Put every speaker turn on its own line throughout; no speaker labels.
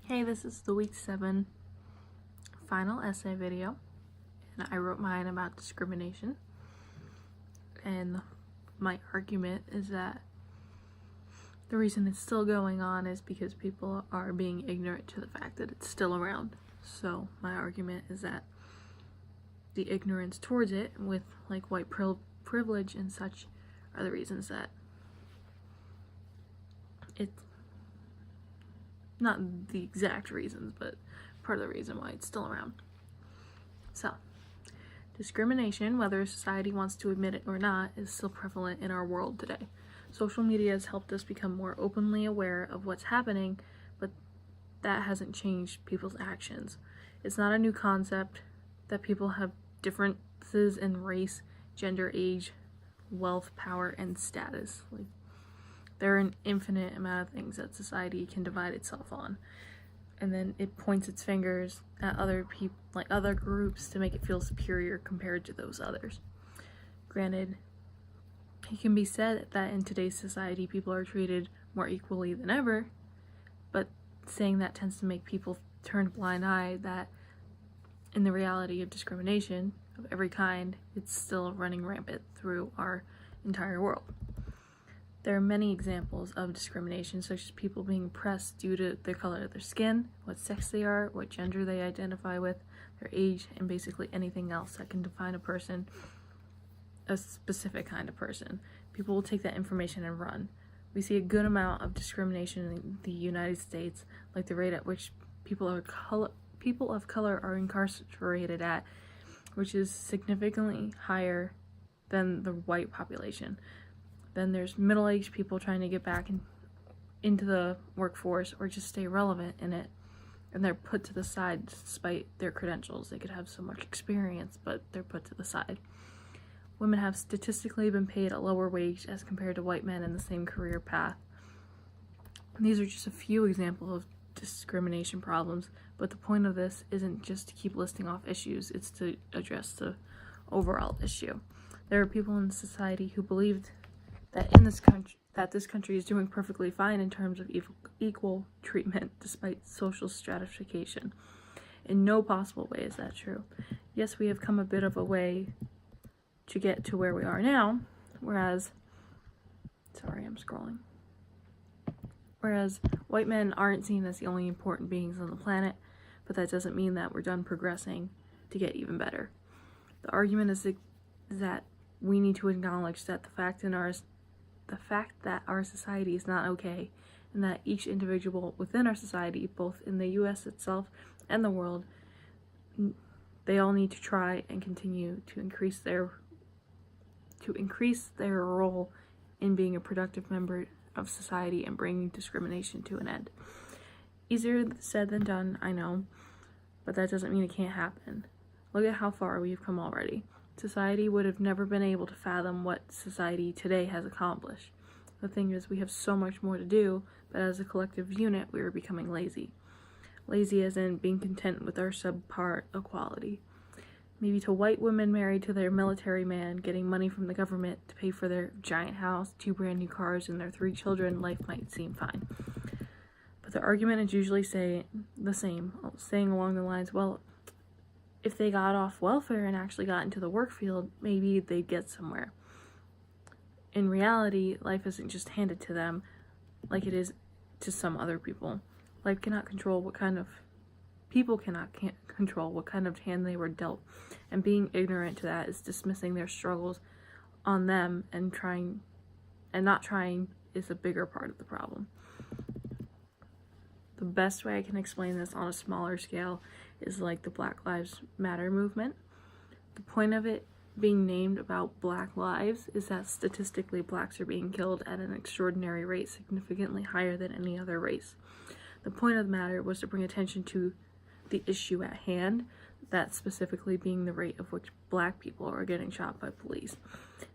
Hey, this is the week 7 final essay video, and I wrote mine about discrimination. And my argument is that the reason it's still going on is because people are being ignorant to the fact that it's still around. So my argument is that the ignorance towards it, with like white privilege and such, are the reasons that it's not the exact reasons, but part of the reason why it's still around. So, discrimination, whether society wants to admit it or not, is still prevalent in our world today. Social media has helped us become more openly aware of what's happening, but that hasn't changed people's actions. It's not a new concept that people have differences in race, gender, age, wealth, power, and status. There are an infinite amount of things that society can divide itself on, and then it points its fingers at other people, like other groups, to make it feel superior compared to those others. Granted, it can be said that in today's society people are treated more equally than ever, but saying that tends to make people turn a blind eye that in the reality of discrimination of every kind, it's still running rampant through our entire world. There are many examples of discrimination, such as people being oppressed due to the color of their skin, what sex they are, what gender they identify with, their age, and basically anything else that can define a person, a specific kind of person. People will take that information and run. We see a good amount of discrimination in the United States, like the rate at which people of color are incarcerated at, which is significantly higher than the white population. Then there's middle-aged people trying to get back into the workforce or just stay relevant in it, and they're put to the side despite their credentials. They could have so much experience, but they're put to the side. Women have statistically been paid a lower wage as compared to white men in the same career path. And these are just a few examples of discrimination problems, but the point of this isn't just to keep listing off issues, it's to address the overall issue. There are people in society who believe that this country is doing perfectly fine in terms of equal treatment despite social stratification. In no possible way is that true. Yes, we have come a bit of a way to get to where we are now, whereas white men aren't seen as the only important beings on the planet, but that doesn't mean that we're done progressing to get even better. The argument is that we need to acknowledge that the fact that our society is not okay, and that each individual within our society, both in the US itself and the world, they all need to try and continue to increase their role in being a productive member of society and bringing discrimination to an end. Easier said than done, I know, but that doesn't mean it can't happen. Look at how far we've come already. Society would have never been able to fathom what society today has accomplished. The thing is, we have so much more to do, but as a collective unit, we are becoming lazy. Lazy as in being content with our subpar equality. Maybe to white women married to their military man, getting money from the government to pay for their giant house, 2 brand new cars, and their 3 children, life might seem fine. But the argument is usually saying along the lines, well, if they got off welfare and actually got into the work field, maybe they'd get somewhere. In reality, life isn't just handed to them like it is to some other people. Life cannot control people cannot control what kind of hand they were dealt, and being ignorant to that is dismissing their struggles on them, and not trying is a bigger part of the problem. The best way I can explain this on a smaller scale is like the Black Lives Matter movement. The point of it being named about Black lives is that statistically blacks are being killed at an extraordinary rate, significantly higher than any other race. The point of the matter was to bring attention to the issue at hand, that specifically being the rate of which black people are getting shot by police.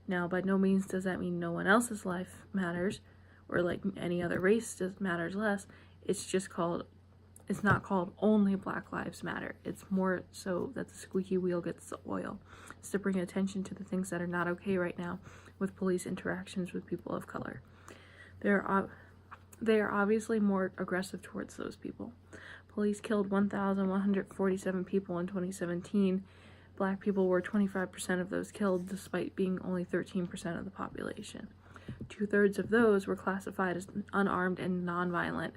Now, by no means does that mean no one else's life matters, or like any other race matters less. It's not called only Black Lives Matter. It's more so that the squeaky wheel gets the oil. It's to bring attention to the things that are not okay right now with police interactions with people of color. There are they are obviously more aggressive towards those people. Police killed 1,147 people in 2017. Black people were 25% of those killed, despite being only 13% of the population. 2/3 of those were classified as unarmed and nonviolent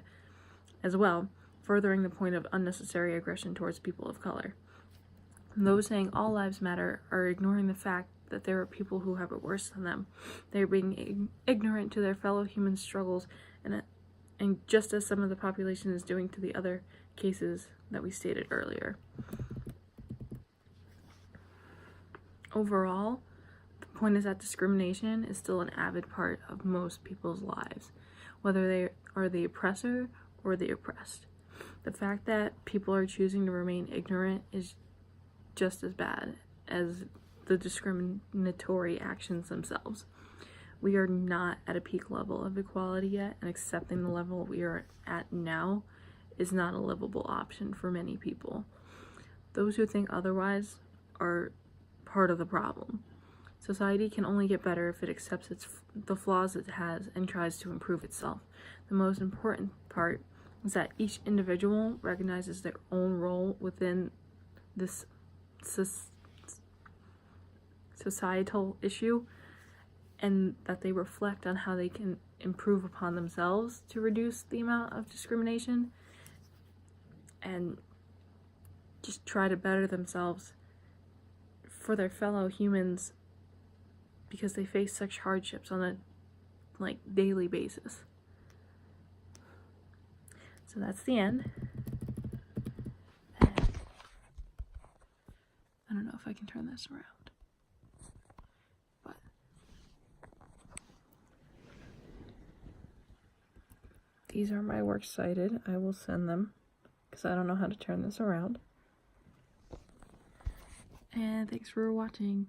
as well, furthering the point of unnecessary aggression towards people of color. Those saying all lives matter are ignoring the fact that there are people who have it worse than them. They are being ignorant to their fellow human struggles, and just as some of the population is doing to the other cases that we stated earlier. Overall, the point is that discrimination is still an avid part of most people's lives, whether they are the oppressor or the oppressed. The fact that people are choosing to remain ignorant is just as bad as the discriminatory actions themselves. We are not at a peak level of equality yet, and accepting the level we are at now is not a livable option for many people. Those who think otherwise are part of the problem. Society can only get better if it accepts the flaws it has and tries to improve itself. The most important part is that each individual recognizes their own role within this societal issue, and that they reflect on how they can improve upon themselves to reduce the amount of discrimination and just try to better themselves for their fellow humans, because they face such hardships on a daily basis. So that's the end. And I don't know if I can turn this around. But these are my works cited. I will send them because I don't know how to turn this around. And thanks for watching.